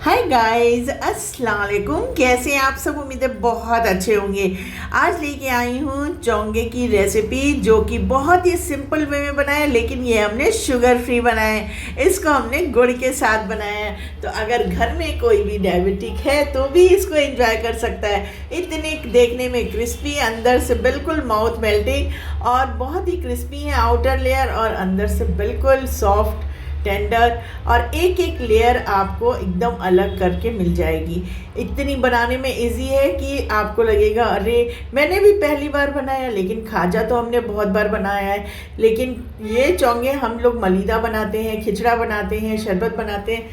Hi guys, अस्सलाम वालेकुम। कैसे हैं आप सब? उम्मीद है बहुत अच्छे होंगे। आज लेके आई हूँ चोंगे की रेसिपी, जो कि बहुत ही सिंपल वे में बनाया है, लेकिन ये हमने शुगर फ्री बनाया है। इसको हमने गुड़ के साथ बनाया है, तो अगर घर में कोई भी डायबिटिक है तो भी इसको एंजॉय कर सकता है। इतने देखने में क्रिस्पी, अंदर से बिल्कुल माउथ मेल्टिंग और बहुत ही क्रिस्पी है आउटर लेयर, और अंदर से बिल्कुल सॉफ्ट टेंडर, और एक एक लेयर आपको एकदम अलग करके मिल जाएगी। इतनी बनाने में इजी है कि आपको लगेगा अरे मैंने भी पहली बार बनाया, लेकिन खाजा तो हमने बहुत बार बनाया है। लेकिन ये चोंगे हम लोग मलीदा बनाते हैं, खिचड़ा बनाते हैं, शरबत बनाते हैं।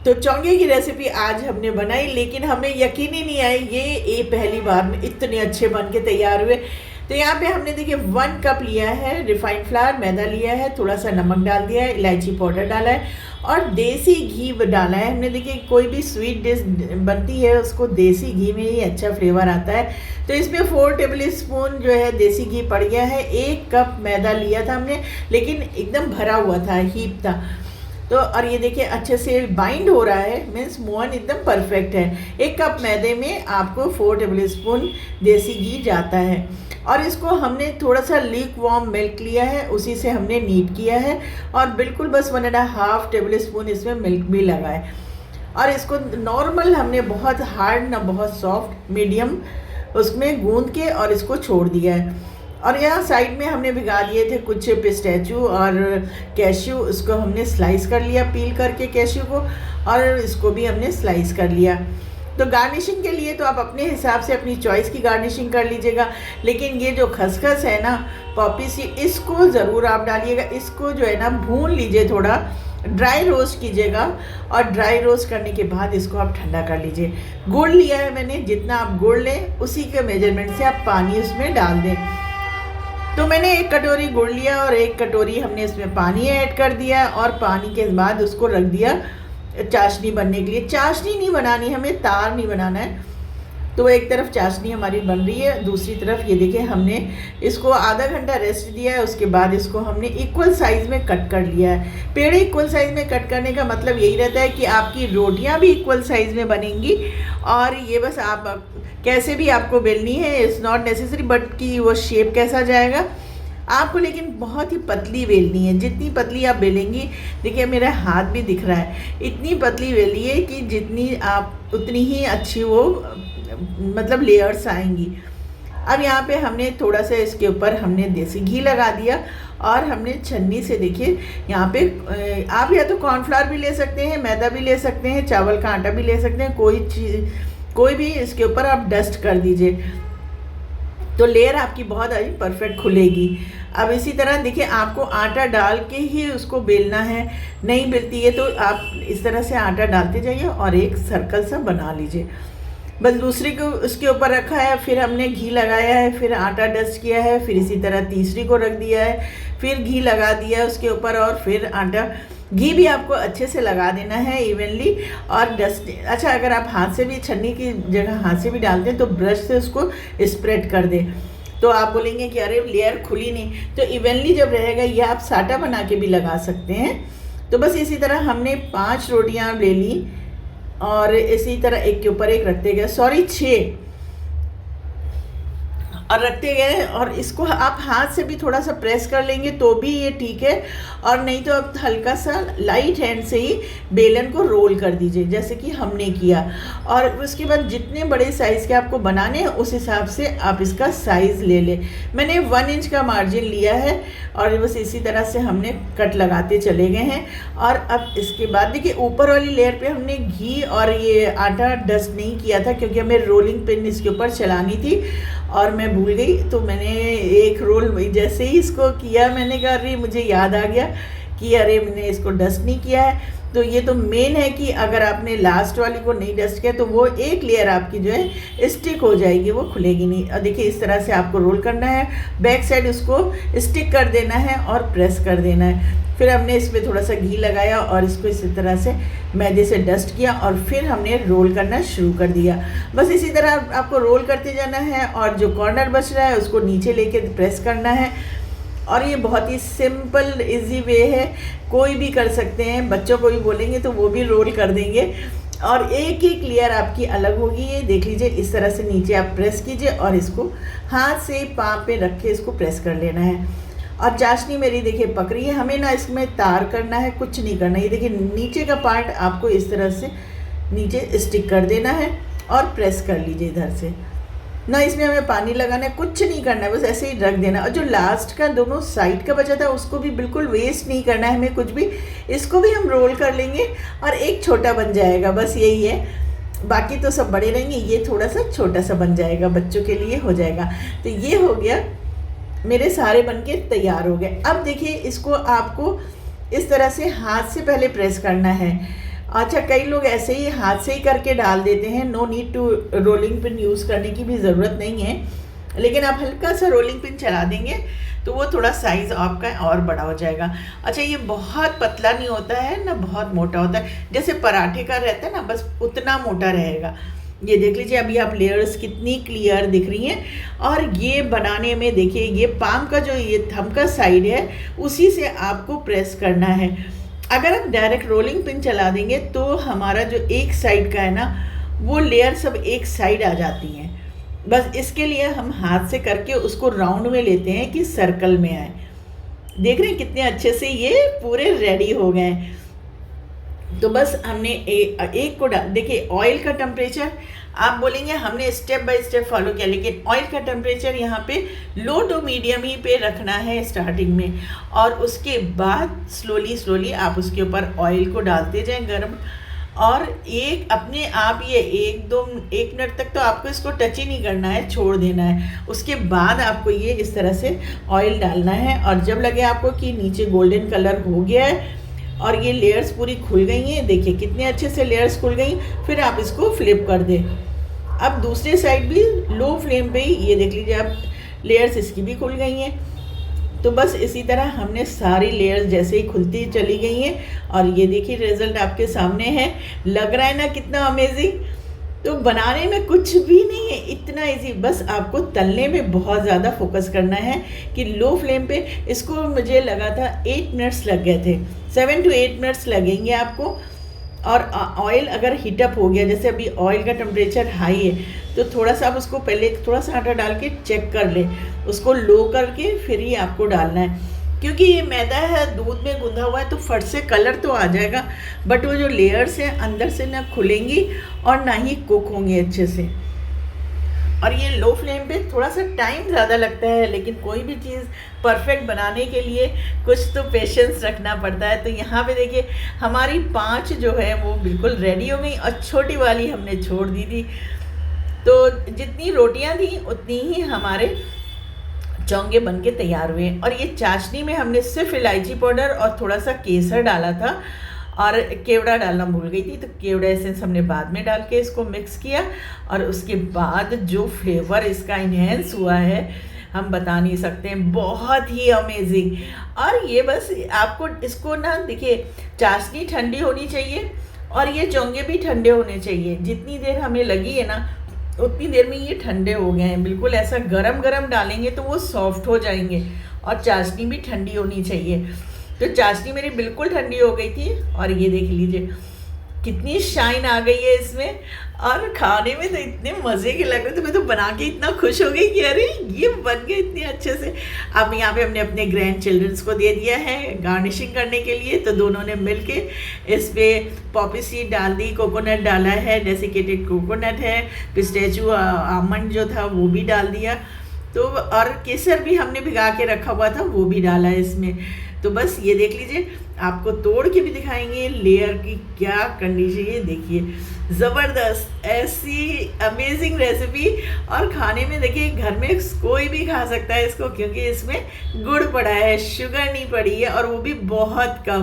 तो चोंगे की रेसिपी आज हमने बनाई, लेकिन हमें यकीन ही नहीं आई ये पहली बार में इतने अच्छे बन के तैयार हुए। तो यहाँ पे हमने देखिए 1 कप लिया है रिफाइंड फ्लावर, मैदा लिया है, थोड़ा सा नमक डाल दिया है, इलायची पाउडर डाला है और देसी घी डाला है हमने। देखिए कोई भी स्वीट डिश बनती है उसको देसी घी में ही अच्छा फ्लेवर आता है। तो इसमें 4 टेबल स्पून जो है देसी घी पड़ गया है। 1 कप मैदा लिया था हमने, लेकिन एकदम भरा हुआ था, हीप था। तो और ये देखिए अच्छे से बाइंड हो रहा है, मीन्स मोहन एकदम परफेक्ट है। 1 कप मैदे में आपको 4 टेबल स्पून देसी घी जाता है, और इसको हमने थोड़ा सा लीक वार्म मिल्क लिया है, उसी से हमने नीट किया है, और बिल्कुल बस 1.5 टेबल स्पून इसमें मिल्क भी लगा है। और इसको नॉर्मल हमने बहुत हार्ड ना बहुत सॉफ्ट, मीडियम उसमें गूंद के और इसको छोड़ दिया है। और यहाँ साइड में हमने भिगा दिए थे कुछ पिस्टैचू और कैश्यू, उसको हमने स्लाइस कर लिया पील करके कैश्यू को, और इसको भी हमने स्लाइस कर लिया। तो गार्निशिंग के लिए तो आप अपने हिसाब से अपनी चॉइस की गार्निशिंग कर लीजिएगा, लेकिन ये जो खसखस है ना, पॉपी सी, इसको ज़रूर आप डालिएगा। इसको जो है ना भून लीजिए, थोड़ा ड्राई रोस्ट कीजिएगा, और ड्राई रोस्ट करने के बाद इसको आप ठंडा कर लीजिए। गुड़ लिया है मैंने, जितना आप गुड़ लें उसी के मेजरमेंट से आप पानी उसमें डाल दें। तो मैंने 1 कटोरी गुड़ लिया और 1 कटोरी हमने इसमें पानी ऐड कर दिया, और पानी के बाद उसको रख दिया चाशनी बनने के लिए। चाशनी नहीं बनानी, हमें तार नहीं बनाना है। तो एक तरफ चाशनी हमारी बन रही है, दूसरी तरफ ये देखिए हमने इसको आधा घंटा रेस्ट दिया है। उसके बाद इसको हमने इक्वल साइज़ में कट कर लिया है। पेड़े इक्वल साइज़ में कट करने का मतलब यही रहता है कि आपकी रोटियां भी इक्वल साइज़ में बनेंगी, और ये बस आप कैसे भी आपको बेलनी है, इट्स नॉट नेसेसरी, बट कि वो शेप कैसा जाएगा आपको, लेकिन बहुत ही पतली बेलनी है। जितनी पतली आप बेलेंगी, देखिए मेरा हाथ भी दिख रहा है, इतनी पतली बेलिए कि जितनी आप उतनी ही अच्छी वो मतलब लेयर्स आएंगी। अब यहाँ पे हमने थोड़ा सा इसके ऊपर हमने देसी घी लगा दिया, और हमने छन्नी से देखिए यहाँ पे आप या तो कॉर्नफ्लावर भी ले सकते हैं, मैदा भी ले सकते हैं, चावल का आटा भी ले सकते हैं, कोई भी इसके ऊपर आप डस्ट कर दीजिए, तो लेयर आपकी बहुत परफेक्ट खुलेगी। अब इसी तरह देखिए आपको आटा डाल के ही उसको बेलना है, नहीं बेलती है तो आप इस तरह से आटा डालते जाइए और एक सर्कल सा बना लीजिए। बस दूसरी को उसके ऊपर रखा है, फिर हमने घी लगाया है, फिर आटा डस्ट किया है, फिर इसी तरह तीसरी को रख दिया है, फिर घी लगा दिया है उसके ऊपर, और फिर आटा। घी भी आपको अच्छे से लगा देना है इवनली, और डस्ट। अच्छा, अगर आप हाथ से भी, छन्नी की जगह हाथ से भी डालते हैं तो ब्रश से उसको स्प्रेड कर दें। तो आप बोलेंगे कि अरे लेयर खुली नहीं, तो इवनली जब रहेगा ये आप साटा बना के भी लगा सकते हैं। तो बस इसी तरह हमने 5 रोटियां ले ली, और इसी तरह एक के ऊपर एक रखते गए, 6 और रखते गए। और इसको आप हाथ से भी थोड़ा सा प्रेस कर लेंगे तो भी ये ठीक है, और नहीं तो आप हल्का सा लाइट हैंड से ही बेलन को रोल कर दीजिए, जैसे कि हमने किया। और उसके बाद जितने बड़े साइज़ के आपको बनाने हैं उस हिसाब से आप इसका साइज़ ले लें। मैंने 1 इंच का मार्जिन लिया है, और बस इसी तरह से हमने कट लगाते चले गए हैं। और अब इसके बाद देखिए ऊपर वाली लेयर पे हमने घी और ये आटा डस्ट नहीं किया था, क्योंकि हमें रोलिंग पिन इसके ऊपर चलानी थी, और मैं भूल गई। तो मैंने एक रोल जैसे ही इसको किया, मैंने कहा अरे मुझे याद आ गया कि अरे मैंने इसको डस्ट नहीं किया है। तो ये तो मेन है कि अगर आपने लास्ट वाली को नहीं डस्ट किया तो वो एक लेयर आपकी जो है स्टिक हो जाएगी, वो खुलेगी नहीं। और देखिए इस तरह से आपको रोल करना है, बैक साइड उसको स्टिक कर देना है और प्रेस कर देना है। फिर हमने इसमें थोड़ा सा घी लगाया और इसको इसी तरह से मैदे से डस्ट किया, और फिर हमने रोल करना शुरू कर दिया। बस इसी तरह आपको रोल करते जाना है, और जो कॉर्नर बच रहा है उसको नीचे लेके प्रेस करना है। और ये बहुत ही सिंपल इजी वे है, कोई भी कर सकते हैं। बच्चों को भी बोलेंगे तो वो भी रोल कर देंगे। और एक एक लेयर आपकी अलग होगी। ये देख लीजिए, इस तरह से नीचे आप प्रेस कीजिए और इसको हाथ से पाँव पे रख के इसको प्रेस कर लेना है। और चाशनी मेरी देखिए पक रही है। हमें ना इसमें तार करना है, कुछ नहीं करना है। ये देखिए नीचे का पार्ट आपको इस तरह से नीचे स्टिक कर देना है और प्रेस कर लीजिए इधर से। ना इसमें हमें पानी लगाना है, कुछ नहीं करना है, बस ऐसे ही रख देना। और जो लास्ट का दोनों साइड का बचा था उसको भी बिल्कुल वेस्ट नहीं करना है हमें कुछ भी। इसको भी हम रोल कर लेंगे और एक छोटा बन जाएगा, बस यही है। बाकी तो सब बड़े रहेंगे, ये थोड़ा सा छोटा सा बन जाएगा, बच्चों के लिए हो जाएगा। तो ये हो गया, मेरे सारे बनके तैयार हो गए। अब देखिए इसको आपको इस तरह से हाथ से पहले प्रेस करना है। अच्छा, कई लोग ऐसे ही हाथ से ही करके डाल देते हैं, no need to rolling pin use करने की भी ज़रूरत नहीं है। लेकिन आप हल्का सा रोलिंग पिन चला देंगे तो वो थोड़ा साइज़ आपका और बड़ा हो जाएगा। अच्छा, ये बहुत पतला नहीं होता है ना बहुत मोटा होता है, जैसे पराठे का रहता है ना, बस उतना मोटा रहेगा। ये देख लीजिए, अभी आप लेयर्स कितनी क्लियर दिख रही हैं। और ये बनाने में देखिए, ये पाम का जो ये थंब का साइड है उसी से आपको प्रेस करना है। अगर आप डायरेक्ट रोलिंग पिन चला देंगे तो हमारा जो एक साइड का है ना, वो लेयर सब एक साइड आ जाती हैं। बस इसके लिए हम हाथ से करके उसको राउंड में लेते हैं कि सर्कल में आए। देख रहे हैं कितने अच्छे से ये पूरे रेडी हो गए। तो बस हमने एक को देखिए, ऑयल का टेम्परेचर आप बोलेंगे हमने स्टेप बाय स्टेप फॉलो किया, लेकिन ऑयल का टेम्परेचर यहाँ पे लो टू मीडियम ही पे रखना है स्टार्टिंग में। और उसके बाद स्लोली स्लोली आप उसके ऊपर ऑयल को डालते जाएं गर्म। और एक अपने आप ये एक मिनट तक तो आपको इसको टच ही नहीं करना है, छोड़ देना है। उसके बाद आपको ये इस तरह से ऑयल डालना है। और जब लगे आपको कि नीचे गोल्डन कलर हो गया है और ये लेयर्स पूरी खुल गई हैं, देखिए कितने अच्छे से लेयर्स खुल गई, फिर आप इसको फ्लिप कर दें। अब दूसरे साइड भी लो फ्लेम पे ही ये देख लीजिए, आप लेयर्स इसकी भी खुल गई हैं। तो बस इसी तरह हमने सारी लेयर्स जैसे ही खुलती चली गई हैं। और ये देखिए रिजल्ट आपके सामने है। लग रहा है ना कितना अमेजिंग। तो बनाने में कुछ भी नहीं है, इतना इजी। बस आपको तलने में बहुत ज़्यादा फोकस करना है कि लो फ्लेम पे इसको मुझे लगा था 8 मिनट्स लग गए थे, 7 to 8 मिनट्स लगेंगे आपको। और ऑयल अगर हीटअप हो गया, जैसे अभी ऑयल का टेम्परेचर हाई है, तो थोड़ा सा आप उसको पहले थोड़ा सा आटा डाल के चेक कर लें, उसको लो करके फिर ही आपको डालना है। क्योंकि ये मैदा है, दूध में गूंधा हुआ है, तो फट से कलर तो आ जाएगा, बट वो जो लेयर्स हैं अंदर से ना खुलेंगी और ना ही कुक होंगी अच्छे से। और ये लो फ्लेम पे थोड़ा सा टाइम ज़्यादा लगता है, लेकिन कोई भी चीज़ परफेक्ट बनाने के लिए कुछ तो पेशेंस रखना पड़ता है। तो यहाँ पे देखिए हमारी 5 जो है वो बिल्कुल रेडी हो गई और छोटी वाली हमने छोड़ दी थी। तो जितनी रोटियाँ थी उतनी ही हमारे चोंगे बन के तैयार हुए। और ये चाशनी में हमने सिर्फ इलायची पाउडर और थोड़ा सा केसर डाला था, और केवड़ा डालना भूल गई थी, तो केवड़ा एसेंस हमने बाद में डाल के इसको मिक्स किया। और उसके बाद जो फ्लेवर इसका इन्हेंस हुआ है हम बता नहीं सकते हैं, बहुत ही अमेजिंग। और ये बस आपको इसको ना देखिए, चाशनी ठंडी होनी चाहिए और ये चोंगे भी ठंडे होने चाहिए। जितनी देर हमें लगी है ना उतनी देर में ये ठंडे हो गए हैं। बिल्कुल ऐसा गरम गरम डालेंगे तो वो सॉफ्ट हो जाएंगे। और चाशनी भी ठंडी होनी चाहिए। तो चाशनी मेरी बिल्कुल ठंडी हो गई थी और ये देख लीजिए कितनी शाइन आ गई है इसमें। और खाने में तो इतने मज़े के लग रहे थे, मैं तो बना के इतना खुश हो गई कि अरे ये बन गए इतने अच्छे से। अब यहाँ पे हमने अपने ग्रैंड चिल्ड्रंस को दे दिया है गार्निशिंग करने के लिए। तो दोनों ने मिलके इस पर पॉपी सीड डाल दी, कोकोनट डाला है, डेसिकेटेड कोकोनट है, पिस्ताचियो आमंड जो था वो भी डाल दिया। तो और केसर भी हमने भिगा के रखा हुआ था, वो भी डाला है इसमें। तो बस ये देख लीजिए, आपको तोड़ के भी दिखाएंगे लेयर की क्या कंडीशन। ये देखिए ज़बरदस्त ऐसी अमेजिंग रेसिपी। और खाने में देखिए घर में कोई भी खा सकता है इसको, क्योंकि इसमें गुड़ पड़ा है, शुगर नहीं पड़ी है, और वो भी बहुत कम।